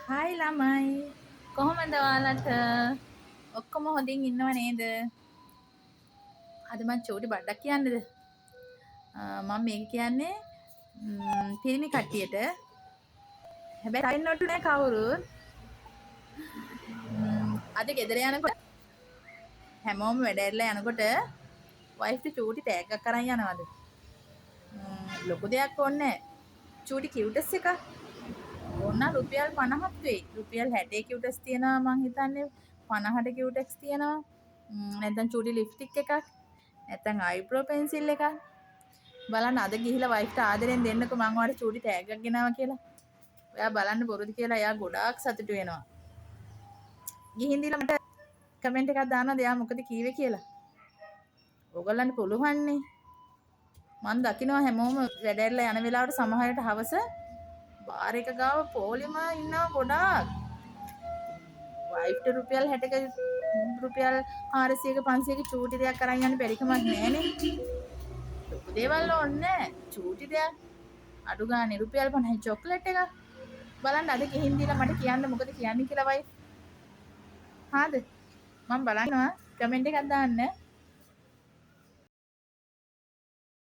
Hi ළමයි කොහොමද ඔයාලට ඔක්කොම හොඳින් ඉන්නව නේද? අද මං චූටි බඩක් කියන්නද? මම මේක කියන්නේ පිරිමි කට්ටියට. හැබැයි අයින්නොට්ටු නෑ කවුරුත්. අද ගෙදර යනකොට හැමෝම වැඩ ඇරලා යනකොට වයිෆ්ට චූටි ටැග් එකක් අරන් යනවද? ලොකු දෙයක් ඕනේ නෑ. චූටි කියුටස් එකක්. ඕන්න රුපියල් 50ක් වෙයි. රුපියල් 60 කියුටස් තියනවා මං හිතන්නේ 50ට කියුටෙක්ස් තියනවා. නැත්නම් චූටි ලිප්ස්ටික් එකක්. නැත්නම් අයිබ්‍රෝ පෙන්සිල් එකක්. බලන්න අද ගිහිල්ලා වයිෆ්ට ආදරෙන් දෙන්නකෝ මං ඔයාලට චූටි ටැග් එකක් ගෙනාවා කියලා. ඔයා බලන්න බොරුද කියලා එයා ගොඩාක් සතුටු වෙනවා. ගිහින් දීලා මට කමෙන්ට් එකක් දාන්නද එයා මොකද කීවේ කියලා. ඕගොල්ලන්ට පුළුවන්නේ. මං දකිනවා හැමෝම වැඩැරලා යන වෙලාවට සමහරට හවස බාර් එක ගාව පොලිම ඉන්නවා ගොඩාක්. වයිෆ්ට රුපියල් 60ක රුපියල් 400ක 500ක චූටි දෙයක් අරන් යන්න බැරි කමක් නෑනේ. ලොකු දේවල් ඕනේ නෑ. චූටි දෙයක් අඩු ගානේ රුපියල් 50යි චොක්ලට් එකක්. බලන්න අද ගිහින් දීලා මට කියන්න මොකද කියන්නේ කියලා වයිෆ්. හාද? මම බලනවා කමෙන්ට් එකක් දාන්න.